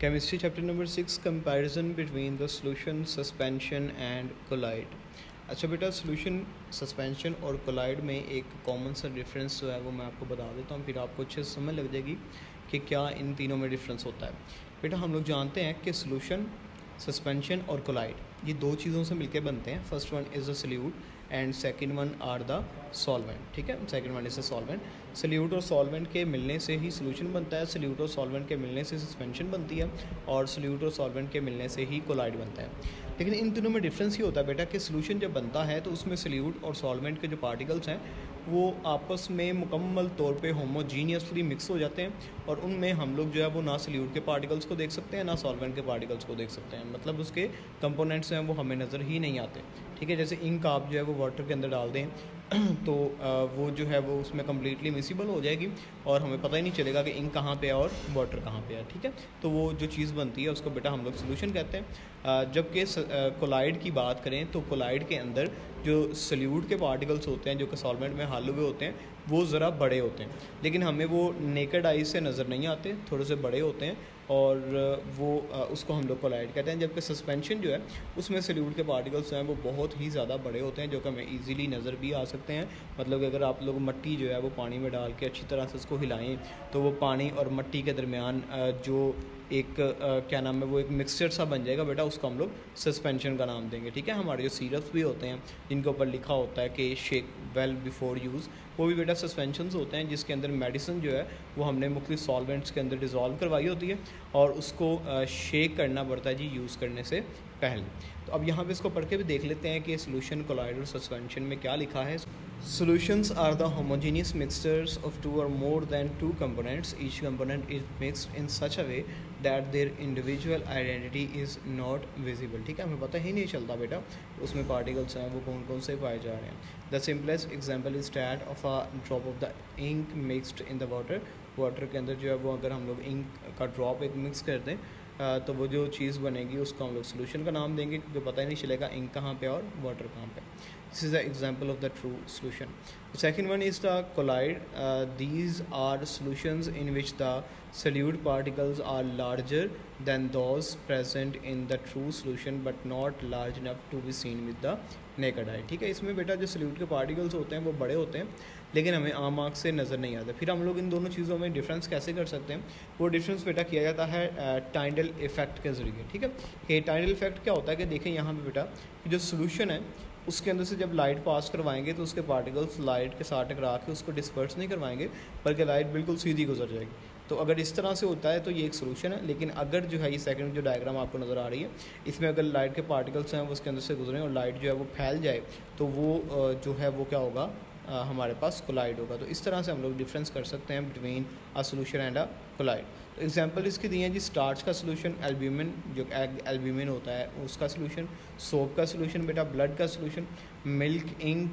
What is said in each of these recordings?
Chemistry chapter number 6 comparison between the solution suspension and colloid. अच्छा बेटा, solution suspension और collide में एक कॉमन सा डिफरेंस जो है वो मैं आपको बता देता हूँ, फिर आपको अच्छे से समझ लग जाएगी कि क्या इन तीनों में डिफरेंस होता है। बेटा हम लोग जानते हैं कि सॉल्यूशन सस्पेंशन और कोलाइड ये दो चीज़ों से मिलकर बनते हैं। First one is a solute and second one are the solvent. ठीक है, second one is a solvent. Solute और सॉल्वेंट के मिलने से ही सॉल्यूशन बनता है, सॉल्यूट और सॉल्वेंट के मिलने से सस्पेंशन बनती है, और सॉल्यूट और सॉल्वेंट के मिलने से ही कोलाइड बनता है। लेकिन इन तीनों में डिफरेंस ही होता है बेटा कि सॉल्यूशन जब बनता है तो उसमें सॉल्यूट और सॉल्वेंट के जो पार्टिकल्स हैं वो आपस में मुकम्मल तौर पे होमोजीनियसली मिक्स हो जाते हैं, और उनमें हम लोग जो है वो ना सॉल्यूट के पार्टिकल्स को देख सकते हैं ना सॉल्वेंट के पार्टिकल्स को देख सकते हैं। मतलब उसके कंपोनेंट्स हैं वो हमें नज़र ही नहीं आते। ठीक है, जैसे इंक आप जो है वो वाटर के अंदर डाल दें तो वो जो है वो उसमें कम्प्लीटली मिसिबल हो जाएगी और हमें पता ही नहीं चलेगा कि इंक कहाँ पे है और वाटर कहाँ पे है। ठीक है, तो वो जो चीज़ बनती है उसको बेटा हम लोग सॉल्यूशन कहते हैं। जबकि कोलाइड की बात करें तो कोलाइड के अंदर जो सॉल्यूट के पार्टिकल्स होते हैं जो कि सॉल्वेंट में हाल हुए होते हैं वो ज़रा बड़े होते हैं, लेकिन हमें वो नेकेड आई से नज़र नहीं आते, थोड़े से बड़े होते हैं, और वो उसको हम लोग कोलाइड कहते हैं। जबकि सस्पेंशन जो है उसमें सॉल्यूट के पार्टिकल्स हैं वो बहुत ही ज़्यादा बड़े होते हैं जो कि हमें ईज़िली नज़र भी आ सकते हैं। मतलब कि अगर आप लोग मिट्टी जो है वो पानी में डाल के अच्छी तरह से उसको हिलाएं तो वो पानी और मिट्टी के दरमियान जो एक क्या नाम है वो एक मिक्सचर सा बन जाएगा बेटा, उसको हम लोग सस्पेंशन का नाम देंगे। ठीक है, हमारे जो सिरप्स भी होते हैं जिनके ऊपर लिखा होता है कि शेक वेल बिफोर यूज़, वो भी बेटा सस्पेंशंस होते हैं जिसके अंदर मेडिसिन जो है वो हमने मुख्तलिफ सॉल्वेंट्स के अंदर डिज़ोल्व करवाई होती है और उसको शेक करना पड़ता है जी यूज़ करने से पहले। तो अब यहाँ पे इसको पढ़ के भी देख लेते हैं कि सॉल्यूशन कोलाइड और सस्पेंशन में क्या लिखा है। Solutions are the homogeneous mixtures of two or more than two components. Each component is mixed in such a way that their individual identity is not visible. ठीक है, हमें पता ही नहीं चलता बेटा उसमें पार्टिकल्स हैं वो कौन कौन से पाए जा रहे हैं। The simplest example is that of a drop of the ink mixed in the water. Water के अंदर जो है वो अगर हम लोग इंक का ड्रॉप एक मिक्स कर दें तो वो जो चीज़ बनेगी उसको हम लोग सॉल्यूशन का नाम देंगे, क्योंकि पता ही नहीं चलेगा इंक कहाँ पे और वाटर कहाँ पे। This is the example of the true solution. Second one is the colloid. These are solutions in which the solute particles are larger than those present in the true solution but not large enough to be seen with the naked eye. ठीक है, इसमें बेटा जो solute के particles होते हैं वो बड़े होते हैं लेकिन हमें आम आँख से नज़र नहीं आता। फिर हम लोग इन दोनों चीज़ों में डिफरेंस कैसे कर सकते हैं? वो डिफरेंस बेटा किया जाता है टाइडल इफेक्ट के ज़रिए। ठीक है, ये टाइडल इफेक्ट क्या होता है कि देखें यहाँ पे बेटा जो सॉल्यूशन है उसके अंदर से जब लाइट पास करवाएंगे तो उसके पार्टिकल्स लाइट के साथ टकरा के उसको डिस्पर्स नहीं करवाएंगे, बल्कि लाइट बिल्कुल सीधी गुजर जाएगी। तो अगर इस तरह से होता है तो ये एक सॉल्यूशन है। लेकिन अगर जो है ये सेकंड जो डायग्राम आपको नज़र आ रही है इसमें अगर लाइट के पार्टिकल्स हैं वो उसके अंदर से गुजरें और लाइट जो है वो फैल जाए तो वो जो है वो क्या होगा, हमारे पास कोलाइड होगा। तो इस तरह से हम लोग डिफरेंस कर सकते हैं between a solution and a colloid. तो एग्जांपल इसकी दी है जी, स्टार्च का सॉल्यूशन एल्ब्यूमिन, जो एग एल्ब्यूमिन होता है उसका सॉल्यूशन, सोप का सॉल्यूशन बेटा ब्लड का solution, milk, ink,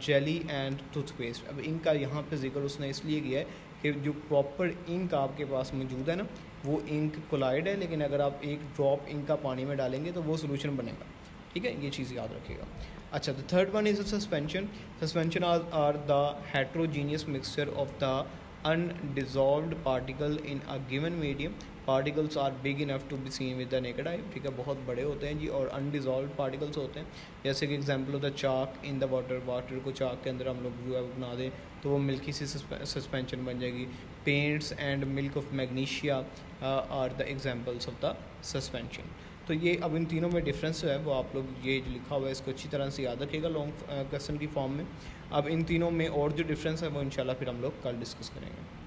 jelly and toothpaste. अब इंक का यहाँ पे जिक्र उसने इसलिए किया है कि जो प्रॉपर इंक आपके पास मौजूद है ना वो इंक कोलाइड है, लेकिन अगर आप एक ड्रॉप इंक का पानी में डालेंगे तो वो सॉल्यूशन बनेगा। ठीक है, ये चीज़ याद रखिएगा। अच्छा, the third one is suspension. Suspension are the heterogeneous mixture of the undissolved particle in a given medium. Particles are big enough to be seen with the naked eye. ठीक है, बहुत बड़े होते हैं जी, और अनडिजॉल्व्ड पार्टिकल्स होते हैं। जैसे कि example of the chalk in the water, water को चाक के अंदर हम लोग जो है बना दें तो वो मिल्की सी सस्पेंशन बन जाएगी। Paints and milk of magnesia are the examples of the suspension. तो ये अब इन तीनों में डिफरेंस है वो आप लोग ये जो लिखा हुआ है इसको अच्छी तरह से याद रखिएगा लॉन्ग क्वेश्चन की फॉर्म में। अब इन तीनों में और जो डिफरेंस है वो इंशाल्लाह फिर हम लोग कल डिस्कस करेंगे।